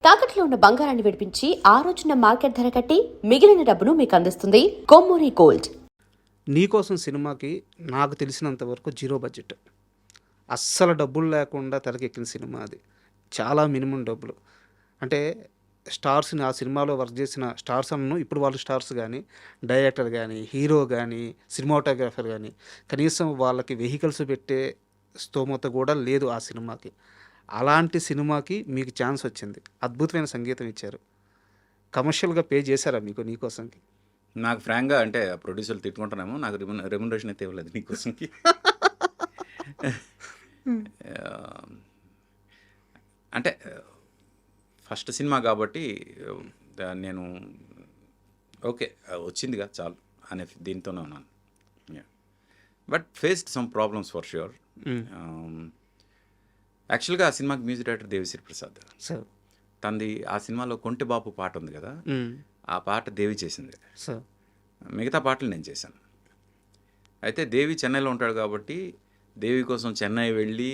తాకట్లో ఉన్న బంగారాన్ని విడిపించి ఆ రోజున మార్కెట్ ధర కట్టి మిగిలిన డబ్బును మీకు అందిస్తుంది కొమ్మూరి గోల్డ్. నీకోసం సినిమాకి నాకు తెలిసినంత వరకు జీరో బడ్జెట్, అస్సలు డబ్బులు లేకుండా తెరకెక్కిన సినిమా అది. చాలా మినిమం డబ్బులు. అంటే స్టార్స్ని ఆ సినిమాలో వర్క్ చేసిన స్టార్స్ అన్ను ఇప్పుడు వాళ్ళు స్టార్స్ కానీ, డైరెక్టర్ కానీ, హీరో కానీ, సినిమాటోగ్రాఫర్ కానీ కనీసం వాళ్ళకి వెహికల్స్ పెట్టే స్తోమత కూడా లేదు ఆ సినిమాకి. అలాంటి సినిమాకి మీకు ఛాన్స్ వచ్చింది, అద్భుతమైన సంగీతం ఇచ్చారు, కమర్షియల్గా పే చేశారా మీకు నీకోసంకి? నాకు ఫ్రాంక్గా అంటే ప్రొడ్యూసర్లు తిట్టుకుంటానేమో, నాకు రెమ్యునరేషన్ అయితే ఇవ్వలేదు నీకోసంకి. అంటే ఫస్ట్ సినిమా కాబట్టి నేను ఓకే వచ్చిందిగా చాలు అనే దీంతోనే ఉన్నాను. But faced some problems for sure. యాక్చువల్గా ఆ సినిమాకి మ్యూజిక్ డైరెక్టర్ దేవిశ్రీ ప్రసాద్. తనది ఆ సినిమాలో కొంటె బాపు పాట ఉంది కదా, ఆ పాట దేవి చేసింది. మిగతా పాటలు నేను చేశాను. అయితే దేవి చెన్నైలో ఉంటాడు కాబట్టి దేవి కోసం చెన్నై వెళ్ళి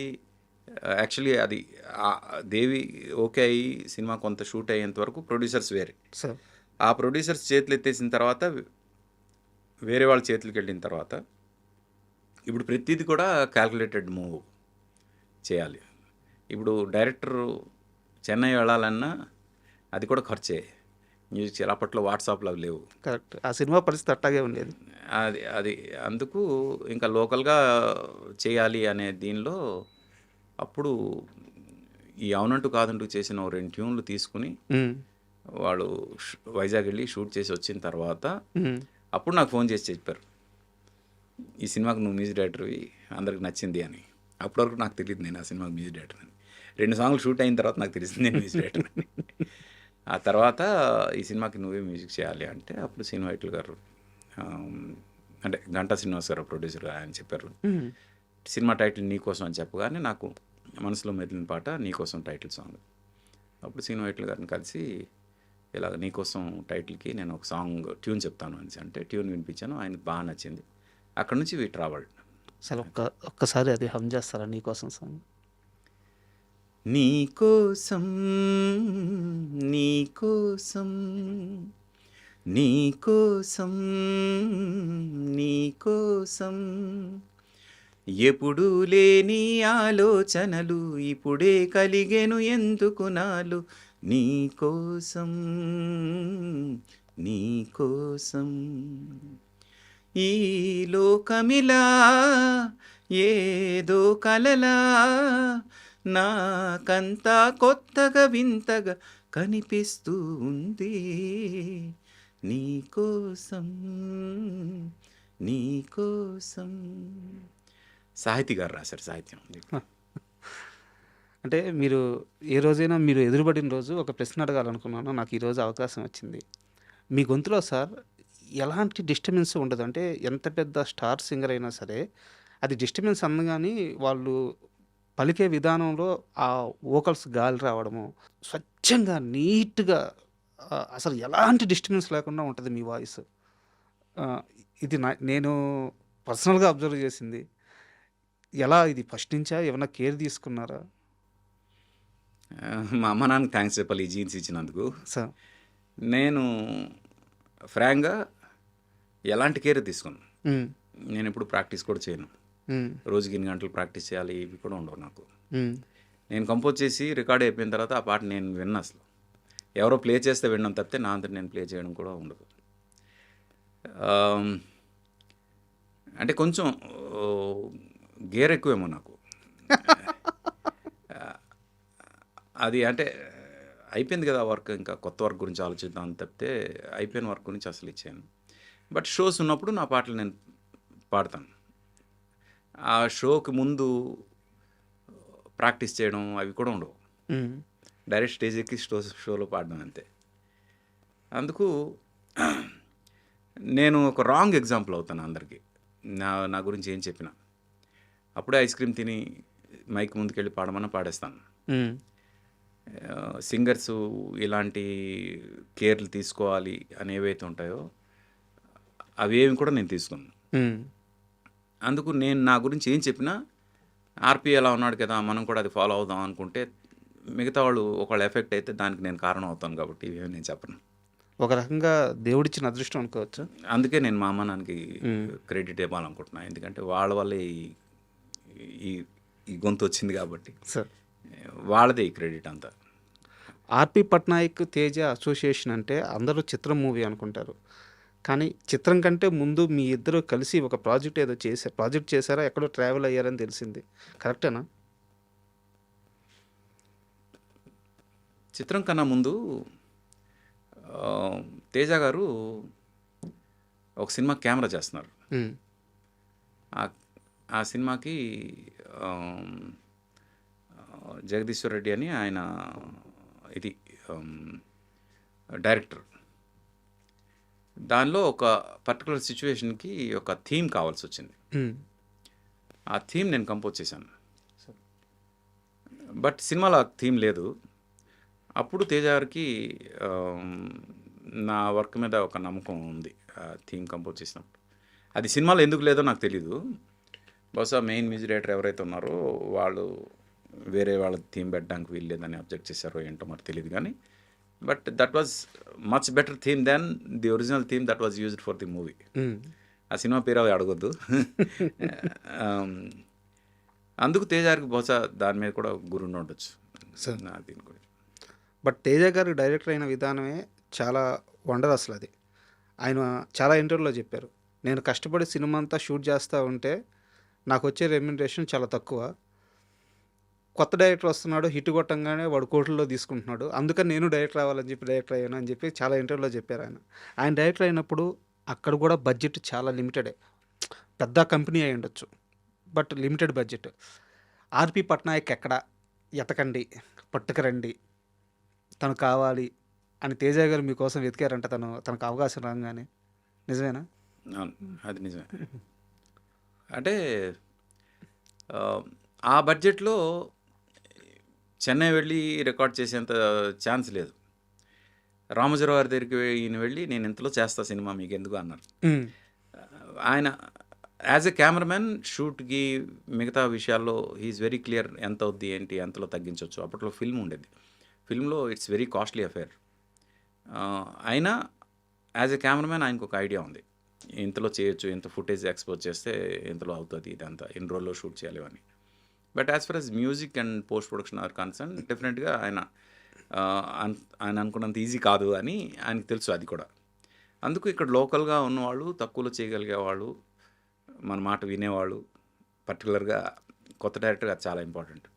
యాక్చువల్లీ అది దేవి ఓకే అయ్యి సినిమా కొంత షూట్ అయ్యేంత వరకు ప్రొడ్యూసర్స్ వేరే. ఆ ప్రొడ్యూసర్స్ చేతులు ఎత్తేసిన తర్వాత వేరే వాళ్ళ చేతులకు వెళ్ళిన తర్వాత ఇప్పుడు ప్రతిదీ కూడా క్యాల్కులేటెడ్ మూవ్ చేయాలి. ఇప్పుడు డైరెక్టర్ చెన్నై వెళ్ళాలన్నా అది కూడా ఖర్చే. మ్యూజిక్ అప్పట్లో వాట్సాప్లో అవి లేవు. కరెక్ట్, ఆ సినిమా పరిస్థితి అట్టాగే ఉండేది. అది అందుకు ఇంకా లోకల్గా చేయాలి అనే దీనిలో అప్పుడు ఈ అవునంటూ కాదంటూ చేసిన 2 ట్యూన్లు తీసుకుని వాళ్ళు వైజాగ్ వెళ్ళి షూట్ చేసి వచ్చిన తర్వాత అప్పుడు నాకు ఫోన్ చేసి చెప్పారు, ఈ సినిమాకి నువ్వు మ్యూజిక్ డైరెక్టర్వి, అందరికి నచ్చింది అని. అప్పటి వరకు నాకు తెలియదు నేను ఆ సినిమాకి మ్యూజిక్ డైరెక్టర్ అని. 2 సాంగ్లు షూట్ అయిన తర్వాత నాకు తెలిసింది నేను మ్యూజిక్ డైరెక్టర్ అని. ఆ తర్వాత ఈ సినిమాకి నువ్వే మ్యూజిక్ చేయాలి అంటే అప్పుడు శ్రీను వైట్ల గారు అంటే గంటా శ్రీనివాస్ గారు ప్రొడ్యూసర్ ఆయన చెప్పారు, సినిమా టైటిల్ నీకోసం అని చెప్పగానే నాకు మనసులో మెదిలిన పాట నీకోసం టైటిల్ సాంగ్. అప్పుడు శ్రీను వైట్ల గారిని కలిసి ఇలాగ నీకోసం టైటిల్కి నేను ఒక సాంగ్ ట్యూన్ చెప్తాను అని అంటే ట్యూన్ వినిపించాను, ఆయనకు బాగా నచ్చింది. అక్కడ నుంచి వీ ట్రావెల్డ్. అసలు ఒక్కసారి అది హమ్ చేస్తారా నీకోసం సాంగ్? నీకోసం నీకోసం నీకోసం నీకోసం ఎప్పుడు లేని ఆలోచనలు ఇప్పుడే కలిగెను ఎందుకు నాలు, నీకోసం నీకోసం ఈ లోకమిలా ఏదో కలలా నాకంతా కొత్తగా వింతగా కనిపిస్తూ ఉంది, నీకోసం నీకోసం. సాహితీ గారు రాశారు సాహిత్యం. అంటే మీరు ఏ రోజైనా మీరు ఎదురుపడిన రోజు ఒక ప్రశ్న అడగాలనుకున్నాను, నాకు ఈరోజు అవకాశం వచ్చింది. మీ గొంతులో సార్ ఎలాంటి డిస్టర్బెన్స్ ఉండదు. అంటే ఎంత పెద్ద స్టార్ సింగర్ అయినా సరే అది డిస్టర్బెన్స్ అందగాని వాళ్ళు పలికే విధానంలో ఆ వోకల్స్ గాలి రావడము స్వచ్ఛంగా నీట్గా అసలు ఎలాంటి డిస్టర్బెన్స్ లేకుండా ఉంటుంది మీ వాయిస్. ఇది నేను పర్సనల్గా అబ్జర్వ్ చేసింది. ఎలా ఇది ఫస్ట్ నుంచా ఏమైనా కేర్ తీసుకున్నారా? మా అమ్మ నాన్నకి థ్యాంక్స్ చెప్పాలి ఈ జీన్స్ ఇచ్చినందుకు. సార్ నేను ఫ్రాంక్గా ఎలాంటి కేర్ తీసుకున్నాను. నేను ఎప్పుడు ప్రాక్టీస్ కూడా చేయను. రోజుకి 8 గంటలు ప్రాక్టీస్ చేయాలి ఇవి కూడా ఉండవు నాకు. నేను కంపోజ్ చేసి రికార్డ్ అయిపోయిన తర్వాత ఆ పాట నేను విన్నా, అసలు ఎవరో ప్లే చేస్తే వినడం తప్పితే నా అంతా నేను ప్లే చేయడం కూడా ఉండదు. అంటే కొంచెం గేర్ ఎక్కువేమో నాకు. అది అంటే అయిపోయింది కదా వర్క్, ఇంకా కొత్త వర్క్ గురించి ఆలోచిద్దాం తప్పితే అయిపోయిన వర్క్ గురించి అసలు ఇచ్చాను. బట్ షోస్ ఉన్నప్పుడు నా పాటలు నేను పాడతాను. ఆ షోకి ముందు ప్రాక్టీస్ చేయడం అవి కూడా ఉండవు. డైరెక్ట్ స్టేజ్ ఎక్కి షోలో పాడడం అంతే. అందుకు నేను ఒక రాంగ్ ఎగ్జాంపుల్ అవుతాను అందరికీ. నా గురించి ఏం చెప్పినా అప్పుడే ఐస్ క్రీమ్ తిని మైక్ ముందుకెళ్ళి పాడమన్నా పాడేస్తాను. సింగర్స్ ఇలాంటి కేర్లు తీసుకోవాలి అని ఏవైతే ఉంటాయో అవేమి కూడా నేను తీసుకున్నాను. అందుకు నేను నా గురించి ఏం చెప్పినా ఆర్పి ఎలా ఉన్నాడు కదా మనం కూడా అది ఫాలో అవుదాం అనుకుంటే మిగతా వాళ్ళు ఒకళ్ళు ఎఫెక్ట్ అయితే దానికి నేను కారణం అవుతాను కాబట్టి ఇవేమి నేను చెప్పను. ఒక రకంగా దేవుడిచ్చిన అదృష్టం అనుకోవచ్చు. అందుకే నేను మా అమ్మ నాన్నకి క్రెడిట్ ఇవ్వాలనుకుంటున్నాను. ఎందుకంటే వాళ్ళ వల్లే ఈ ఈ గొంతు వచ్చింది కాబట్టి సార్, వాళ్ళదే ఈ క్రెడిట్ అంతా. ఆర్పి పట్నాయక్ తేజ అసోసియేషన్ అంటే అందరూ చిత్రం మూవీ అనుకుంటారు, కానీ చిత్రం కంటే ముందు మీ ఇద్దరు కలిసి ఒక ప్రాజెక్ట్ చేశారా, ఎక్కడో ట్రావెల్ అయ్యారని తెలిసింది, కరెక్టేనా? చిత్రం కన్నా ముందు తేజ గారు ఒక సినిమా కెమెరా చేస్తున్నారు. ఆ సినిమాకి జగదీశ్వర్ రెడ్డి అని ఆయన ఇది డైరెక్టర్. దానిలో ఒక పర్టికులర్ సిచ్యువేషన్కి ఒక థీమ్ కావాల్సి వచ్చింది. ఆ థీమ్ నేను కంపోజ్ చేశాను. బట్ సినిమాలో ఆ థీమ్ లేదు. అప్పుడు తేజ గారికి నా వర్క్ మీద ఒక నమ్మకం ఉంది. ఆ థీమ్ కంపోజ్ చేసినప్పుడు అది సినిమాలో ఎందుకు లేదో నాకు తెలీదు. బహుశా మెయిన్ మ్యూజిక్ డైరెక్టర్ ఎవరైతే ఉన్నారో వాళ్ళు వేరే వాళ్ళ థీమ్ పెట్టడానికి వీల్లేదని అబ్జెక్ట్ చేశారో ఏంటో మరి తెలియదు. కానీ but that was much better theme than the original theme that was used for the movie. ఆ సినిమా పేరు అవి అడగొద్దు. అందుకు తేజ గారికి బహుశా దాని మీద కూడా గురుండి ఉండొచ్చు దీని గురించి. బట్ తేజ గారు డైరెక్టర్ అయిన విధానమే చాలా వండర్ అసలు. అది ఆయన చాలా ఇంటర్వ్యూలో చెప్పారు, నేను కష్టపడి సినిమా అంతా షూట్ చేస్తూ ఉంటే నాకు వచ్చే రెమ్యునరేషన్ చాలా తక్కువ, కొత్త డైరెక్టర్ వస్తున్నాడు, హిట్ కొట్టంగానే వాడు కోట్లలో తీసుకుంటున్నాడు, అందుకని నేను డైరెక్టర్ అవ్వాలని చెప్పి డైరెక్టర్ అయ్యాను అని చెప్పి చాలా ఇంటర్వ్యూలో చెప్పారు. ఆయన డైరెక్టర్ అయినప్పుడు అక్కడ కూడా బడ్జెట్ చాలా లిమిటెడే, పెద్ద కంపెనీ అయి ఉండొచ్చు బట్ లిమిటెడ్ బడ్జెట్. ఆర్పి పట్నాయక్ ఎక్కడ ఎతకండి, పట్టుకురండి, తను కావాలి అని తేజ గారు మీకోసం వెతికారంట తనకు అవకాశం రాగానే. నిజమేనా? అది నిజమే. అంటే ఆ బడ్జెట్లో చెన్నై వెళ్ళి రికార్డ్ చేసేంత ఛాన్స్ లేదు. రామోజీరావు గారి దగ్గరికి ఈయన వెళ్ళి నేను ఇంతలో చేస్తా సినిమా మీకు ఎందుకు అన్నారు. ఆయన యాజ్ ఎ కెమెరామెన్ షూట్కి మిగతా విషయాల్లో హీఈస్ వెరీ క్లియర్ ఎంత అవుద్ది ఏంటి ఎంతలో తగ్గించవచ్చు. అప్పట్లో ఫిల్మ్ ఉండేది. ఫిల్మ్లో ఇట్స్ వెరీ కాస్ట్లీ అఫేర్. అయినా యాజ్ ఎ కెమెరామెన్ ఆయనకు ఒక ఐడియా ఉంది, ఇంతలో చేయొచ్చు, ఇంత ఫుటేజ్ ఎక్స్పోజ్ చేస్తే ఇంతలో అవుతుంది, ఇదంతా ఇన్ని రోజుల్లో షూట్ చేయాలి అని. But as far as music and post production are concern డెఫినెట్గా ఆయన అనుకున్నంత ఈజీ కాదు అని ఆయనకు తెలుసు అది కూడా. అందుకు ఇక్కడ లోకల్గా ఉన్నవాళ్ళు, తక్కువలో చేయగలిగే వాళ్ళు, మన మాట వినేవాళ్ళు, పర్టికులర్గా కొత్త డైరెక్టర్ అది చాలా ఇంపార్టెంట్,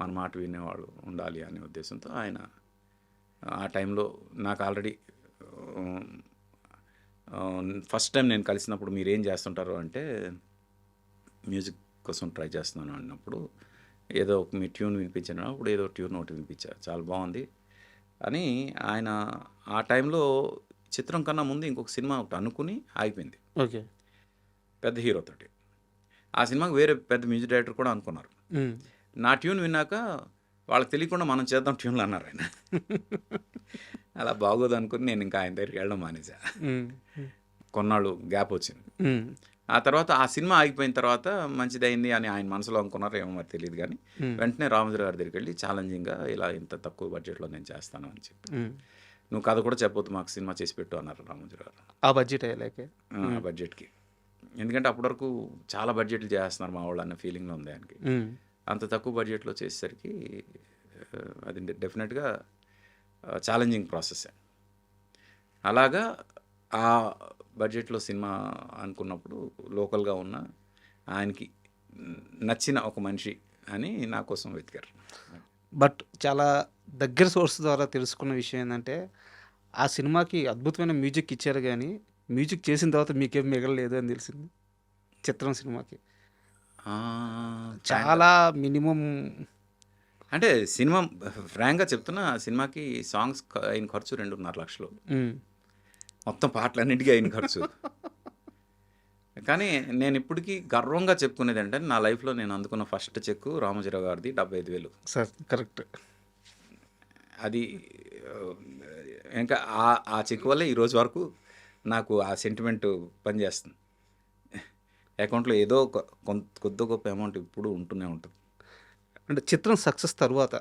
మన మాట వినేవాళ్ళు ఉండాలి అనే ఉద్దేశంతో ఆయన ఆ టైంలో నాకు ఆల్రెడీ ఫస్ట్ టైం నేను కలిసినప్పుడు మీరు ఏం చేస్తుంటారు అంటే మ్యూజిక్ కోసం ట్రై చేస్తున్నాను అన్నప్పుడు ఏదో మీ ట్యూన్ వినిపించాను. అప్పుడు ఏదో ట్యూన్ ఒకటి వినిపించారు, చాలా బాగుంది అని. ఆయన ఆ టైంలో చిత్రం కన్నా ముందు ఇంకొక సినిమా ఒకటి అనుకుని ఆగిపోయింది. ఓకే, పెద్ద హీరోతోటి. ఆ సినిమాకి వేరే పెద్ద మ్యూజిక్ డైరెక్టర్ కూడా అనుకున్నారు. నా ట్యూన్ విన్నాక వాళ్ళకి తెలియకుండా మనం చేద్దాం ట్యూన్లు అన్నారు ఆయన. అలా బాగోదు అనుకుని నేను ఇంకా ఆయన దగ్గరికి వెళ్ళడం మానేసా. కొన్నాళ్ళు గ్యాప్ వచ్చింది. ఆ తర్వాత ఆ సినిమా ఆగిపోయిన తర్వాత మంచిదైంది అని ఆయన మనసులో అనుకున్నారు, ఏమో మరి తెలియదు. కానీ వెంటనే రామోజీరావు గారి దగ్గరికి వెళ్ళి ఛాలెంజింగ్గా ఇలా ఇంత తక్కువ బడ్జెట్లో నేను చేస్తాను అని చెప్పి, నువ్వు కథ కూడా చెప్పొద్దు, మాకు సినిమా చేసి పెట్టు అన్నారు రామోజీరావు గారు. ఆ బడ్జెట్ అయ్యాకే ఆ బడ్జెట్కి. ఎందుకంటే అప్పటి వరకు చాలా బడ్జెట్లు చేస్తున్నారు మా వాళ్ళు అన్న ఫీలింగ్లో ఉంది ఆయనకి. అంత తక్కువ బడ్జెట్లో చేసేసరికి అది డెఫినెట్గా ఛాలెంజింగ్ ప్రాసెస్. అలాగా ఆ బడ్జెట్లో సినిమా అనుకున్నప్పుడు లోకల్గా ఉన్న ఆయనకి నచ్చిన ఒక మనిషి అని నా కోసం వెతికారు. బట్ చాలా దగ్గర సోర్స్ ద్వారా తెలుసుకున్న విషయం ఏంటంటే ఆ సినిమాకి అద్భుతమైన మ్యూజిక్ ఇచ్చారు, కానీ మ్యూజిక్ చేసిన తర్వాత మీకేం మిగలలేదు అని తెలిసింది. చిత్రం సినిమాకి చాలా మినిమం, అంటే సినిమా ఫ్రాంక్గా చెప్తున్నా, సినిమాకి సాంగ్స్ అయిన ఖర్చు 2.5 లక్షలు, మొత్తం పాటలన్నింటికీ అయిన ఖర్చు. కానీ నేను ఇప్పటికీ గర్వంగా చెప్పుకునేది ఏంటంటే నా లైఫ్లో నేను అందుకున్న ఫస్ట్ చెక్ రామోజీరావు గారిది 75,000 సార్. కరెక్ట్. అది ఇంకా ఆ చెక్ వల్లే ఈరోజు వరకు నాకు ఆ సెంటిమెంట్ పనిచేస్తుంది. అకౌంట్లో ఏదో కొద్ది గొప్ప అమౌంట్ ఇప్పుడు ఉంటూనే ఉంటుంది. అంటే చిత్రం సక్సెస్ తర్వాత